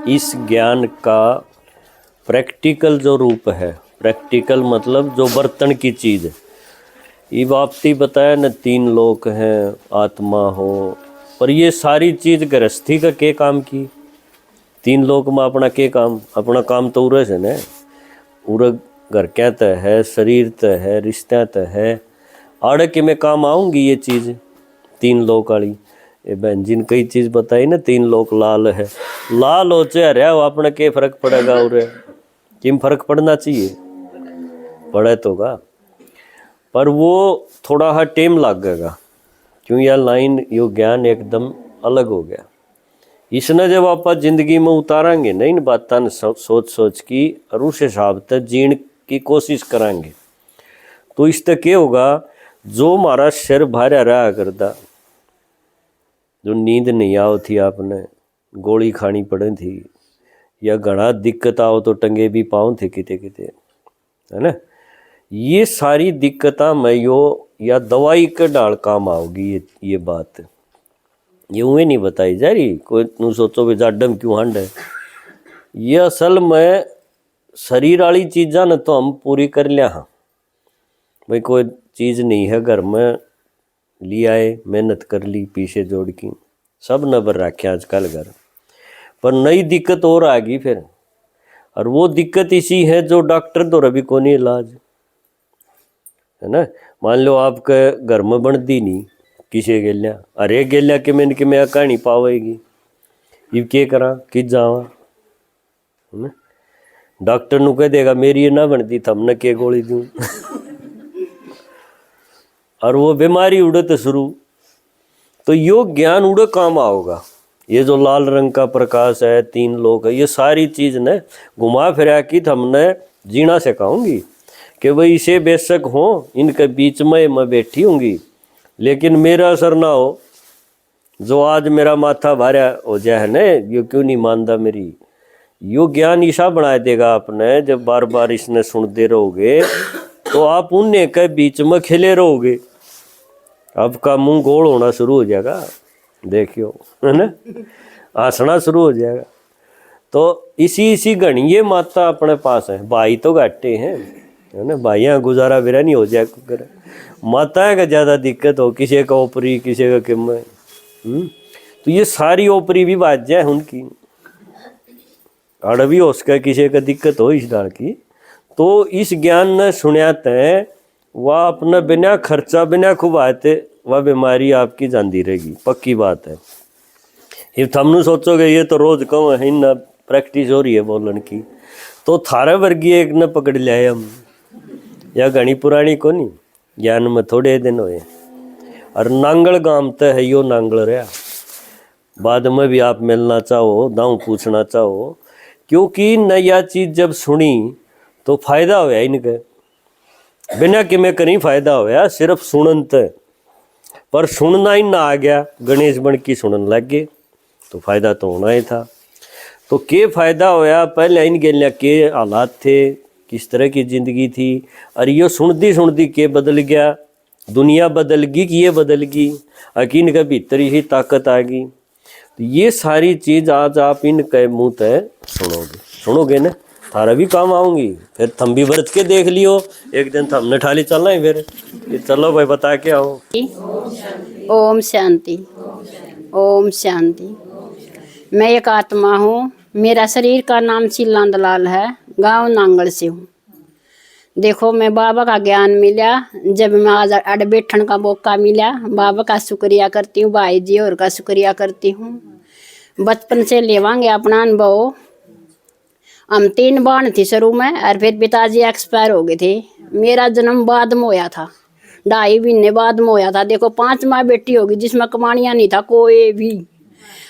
इस ज्ञान का प्रैक्टिकल जो रूप है, प्रैक्टिकल मतलब जो बर्तन की चीज़ है, ये वापती बताया न, 3 लोक हैं, आत्मा हो, पर ये सारी चीज़ गृहस्थी का के काम की। 3 लोक में अपना के काम, अपना काम तो उरस है न, उर घर क्या तय है, शरीर तय है, रिश्ता तय है, आड़ के में काम आऊँगी ये चीज़ 3 लोक वाली। ये बहन जिन कई चीज़ बताई ना, 3 लोक लाल है, लाल हो चाहे रहा हो, अपने के फर्क पड़ेगा, उरे किम फर्क पड़ना चाहिए, पड़े तो का, पर वो थोड़ा हा टेम लगेगा, क्यों यह लाइन यो ज्ञान एकदम अलग हो गया। इसने जब आप जिंदगी में उतारेंगे ना इन बातों ने सोच सोच की, और उस हिसाब से जीने की कोशिश करेंगे, तो इससे क्या होगा, जो हमारा सिर भारा रहा करता, जो नींद नहीं आओ थी, आपने गोली खानी पड़ी थी, या घना दिक्कत आओ तो टंगे भी पाँव थे किते किते, है ना, ये सारी दिक्कतें में यो या दवाई के डाल काम आओगी। ये बात ये उन्हें नहीं बताई जा रही, कोई तू सोचो भी जाडम क्यों हंड है, ये असल में शरीर वाली चीज़ा न तो हम पूरी कर लिया। हाँ भाई, कोई चीज़ नहीं है घर में, ले आए, मेहनत कर ली, पीछे जोड़ की, सब नबर रखे आजकल घर, पर नई दिक्कत और आ गई फिर, और वो दिक्कत इसी है जो डॉक्टर तो रवि को नहीं इलाज, है ना। मान लो आपके घर में बनती नहीं, किसे गेलिया, अरे गेलिया कि मैंने कि मैं कहानी पावेगी, ये क्या करा कि जावा, है ना। डॉक्टर नु कह देगा मेरी ये ना बनती, तब न के गोली दूँ और वो बीमारी उड़े शुरू। तो यो ज्ञान उड़े काम आओगा। ये जो लाल रंग का प्रकाश है, 3 लोक है, ये सारी चीज़ ने घुमा फिरा की हमने जीना सिखाऊंगी कि भाई इसे बेशक हो, इनके बीच में मैं बैठी होंगी, लेकिन मेरा असर ना हो। जो आज मेरा माथा भारा हो जाए न, यो क्यों नहीं मानता मेरी, यो ज्ञान ईशा बना देगा आपने। जब बार बार इसने सुनते रहोगे तो आप उन्हें के बीच में खिले रहोगे, आपका मुंह गोल होना शुरू हो जाएगा, देखियो, है ना, हंसना शुरू हो जाएगा। तो इसी गणिये माता अपने पास है, भाई तो घाटे हैं, है ना, भाइयाँ गुजारा बिरा नहीं हो जाए कर, माता का ज़्यादा दिक्कत हो, किसी का ओपरी, किसी का किम, तो ये सारी ओपरी भी बात जाए उनकी, अड़वी हो सके किसी का दिक्कत हो इस डाल की, तो इस ज्ञान ने सुनिया तय वह अपना बिना खर्चा बिना खुबाते वह बीमारी आपकी जाती रहेगी, पक्की बात है। ये थमनु सोचोगे ये तो रोज कम है ना, प्रैक्टिस हो रही है बोलन की, तो थारे वर्गीय एक न पकड़ लिया हम, या घनी पुरानी को नहीं, ज्ञान में थोड़े दिन हुए, और नांगल गांव तो है यो नांगल रहा, बाद में भी आप मिलना चाहो, दाऊ पूछना चाहो, क्योंकि नया चीज़ जब सुनी तो फायदा होया इनके, बिना कि मैं कहीं फायदा होया, सिर्फ सुनन तय, पर सुनना ही ना आ गया, गणेश बन की सुनन लग गए, तो फायदा तो होना ही था। तो के फायदा होया, पहले इन गेलिया के हालात थे, किस तरह की ज़िंदगी थी, और ये सुनती के बदल गया, दुनिया बदल गई कि ये बदल गई, अकीन के भीतर ही ताकत आ गई। तो ये सारी चीज़ आज आप इनके मुँह तय सुनोगे ना, थारा भी काम आऊँगी, फिर थम भी व्रत के देख लियो, एक दिन थमने ठाली चलना है, फिर चलो भाई बता के आओ। ओम शांति, ओम शांति। मैं एक आत्मा हूँ, मेरा शरीर का नाम चिल्लांद लाल है, गांव नांगल से हूँ। देखो मैं बाबा का ज्ञान मिला, जब मैं आज अड़ बैठन का मौका मिला, बाबा का शुक्रिया करती हूँ, भाई जी और का शुक्रिया करती हूँ। बचपन से लेवांगे अपना अनुभव, हम 3 बाण थी शुरू में, और फिर पिताजी एक्सपायर हो गए थे। मेरा जन्म बाद में होया था, 2.5 महीने बाद में होया था। देखो 5 माँ बेटी होगी जिसमें कमानिया नहीं था कोई भी,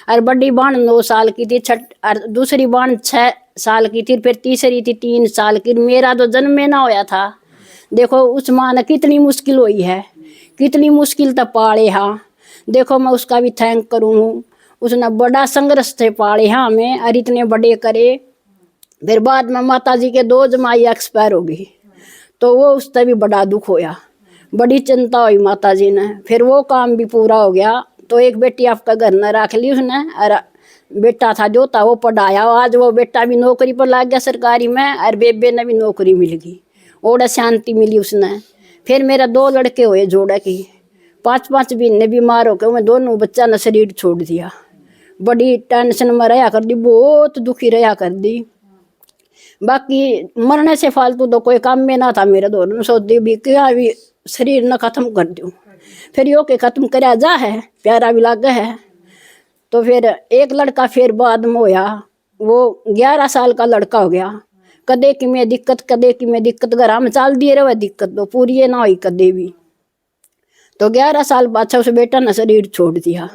और बड़ी बाण 9 साल की थी, और दूसरी बाण 6 साल की थी, फिर तीसरी थी 3 साल की। मेरा तो जन्म में ना होया था। देखो उस माँ ने कितनी मुश्किल हुई है, कितनी मुश्किल तब पाले। हाँ देखो मैं उसका भी थैंक करूँ, उसने बड़ा संघर्ष से पाले हाँ हमें, और इतने बड़े करे। फिर बाद में माता जी के 2 जमाई एक्सपायर हो गई, तो वो उससे भी बड़ा दुख होया, बड़ी चिंता हुई माता जी ने। फिर वो काम भी पूरा हो गया, तो एक बेटी आपका घर न रख ली उसने, और बेटा था जो था वो पढ़ाया, आज वो बेटा भी नौकरी पर लग गया सरकारी में, और बेबे ने भी नौकरी मिल गई, और शांति मिली उसने। फिर मेरा 2 लड़के हुए जोड़े की, 5-5 महीने बीमार होकर मैं दोनों बच्चा ने शरीर छोड़ दिया। बड़ी टेंशन में रहा कर दी, बहुत दुखी रहा कर दी। बाकी मरने से फालतू तो कोई काम में ना था मेरे दोनों, सोचती भी क्या भी शरीर न खत्म कर दूँ। फिर यो के खत्म कराया जा है, प्यारा भी लग है। तो फिर एक लड़का फिर बाद में होया, वो 11 साल का लड़का हो गया। कदे की में दिक्कत, कदे की में दिक्कत, घर में चाल दिए रहे दिक्कत तो पूरी ना हुई कदे भी। तो 11 साल बाद उस बेटा ने शरीर छोड़ दिया।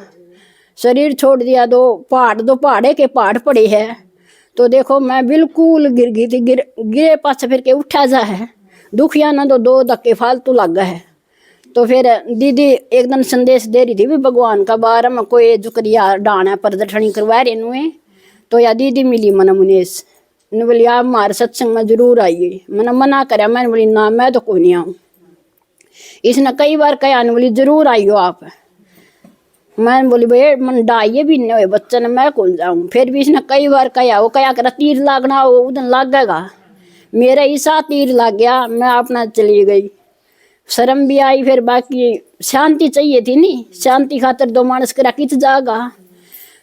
शरीर छोड़ दिया तो पहाड़े के पहाड़ पड़े है। तो देखो मैं बिल्कुल गिर गई थी, गिरे पास फिर के उठा जा है, दुखिया ना तो 2 धक्के फालतू लग गए है। तो फिर दीदी एक दिन संदेश दे रही थी भी भगवान का बारे में कोई जुक्रिया डाना प्रदर्शनी करवा रहे नुए। तो या दीदी मिली मन मुनेश ने बोली आप हमारे सत्संग में जरूर आइए। मैंने मना करा, मैंने बोली ना मैं तो कोई नहीं आऊँ। इसने कई बार कहा न बोली जरूर आइयो आप। मैंने बोली भाई मन डाइए भी नहीं हुए बच्चे ने, मैं कौन जाऊँ। फिर भी इसने कई बार कहा, वो कहा कर तीर लागना हो उधर लागेगा। मेरा ईसा तीर लग गया, मैं अपना चली गई। शर्म भी आई, फिर बाकी शांति चाहिए थी नहीं, शांति खातर 2 मानस करा किच जागा।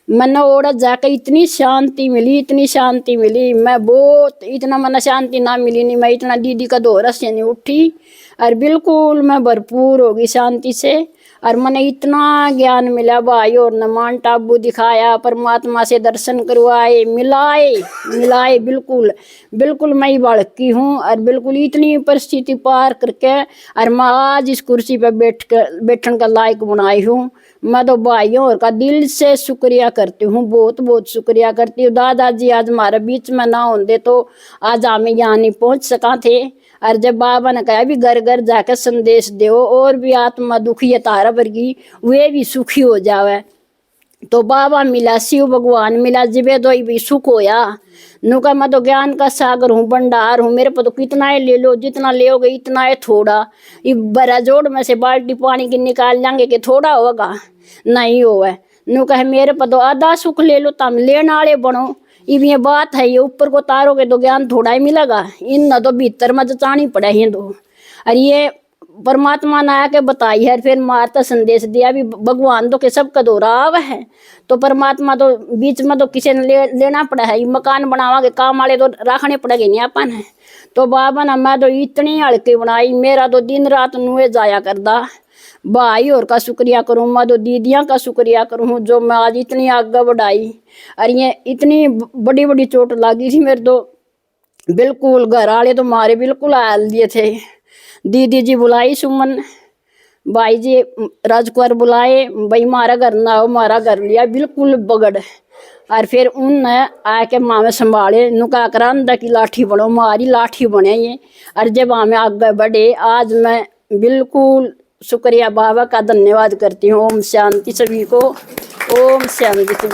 मन ओढ़ जाकर इतनी शांति मिली, इतनी शांति मिली, मैं बहुत इतना मन शांति ना मिली नहीं। मैं इतना दीदी का दोहरा से नहीं उठी, और बिल्कुल मैं भरपूर होगी शांति से। और मैंने इतना ज्ञान मिला भाई, और नमान टाबू दिखाया, परमात्मा से दर्शन करवाए, मिलाए बिल्कुल बिल्कुल मैं ही बालकी हूँ। और बिल्कुल इतनी परिस्थिति पार करके और मैं आज इस कुर्सी पर बैठने का लायक बनाई हूँ। मैं तो भाइयों और का दिल से शुक्रिया करती हूँ, बहुत बहुत शुक्रिया करती हूँ। दादाजी आज हमारे बीच में ना होते तो आज हमें यहाँ नहीं पहुँच सका थे। और जब बाबा ने कहा भी घर घर जाकर संदेश दो, और भी आत्मा दुखी है तारा वर्गी वे भी सुखी हो जावे। तो बाबा मिला, शिव भगवान मिला, जिबे तो भी सुख होया। नुका मैं तो ज्ञान का सागर हूँ, भंडार हूँ, मेरे पर तो कितना ही ले लो, जितना लेोगे इतना है थोड़ा। ये बड़ा जोड़ में से बाल्टी पानी की निकाल लेंगे कि थोड़ा होगा, नहीं होवे। नुका है मेरे पर तो आधा सुख ले लो, तम लेने वाले बनो। इब ये बात है, ये ऊपर को तारोगे तो ज्ञान थोड़ा ही मिलेगा, इन न तो भीतर में जचानी पड़े हैं दो। और ये परमात्मा ने आके बताई है, फिर मारता संदेश दिया भी भगवान तो के सब का दोहराव है। तो परमात्मा तो बीच में तो किसी ने लेना पड़ा है, मकान बनावा के काम वाले तो रखने पड़ेंगे नहीं अपन है। तो बाबा ने मैं तो इतनी हल्की बनाई, मेरा तो दिन रात नुए जाया करदा। भाई और का शुक्रिया करूँ, मैं तो दीदियाँ का शुक्रिया करूँ जो मैं आज इतनी आगे बढ़ाई। और ये इतनी बड़ी बड़ी चोट लगी थी मेरे तो, बिल्कुल घर वाले तो मारे बिल्कुल हाल दिए थे। दीदी जी बुलाई सुमन, भाई जी राजकुमार बुलाए, भाई मारा घर ना हो, मारा घर लिया बिल्कुल बगड़। और फिर उनने आके माँ में संभाले, नुका कर अंदर की लाठी बनो, मारी लाठी बने ये। और जब हमें आगे बढ़े, आज मैं बिल्कुल शुक्रिया बाबा का धन्यवाद करती हूँ। ओम शांति सभी को, ओम शांति।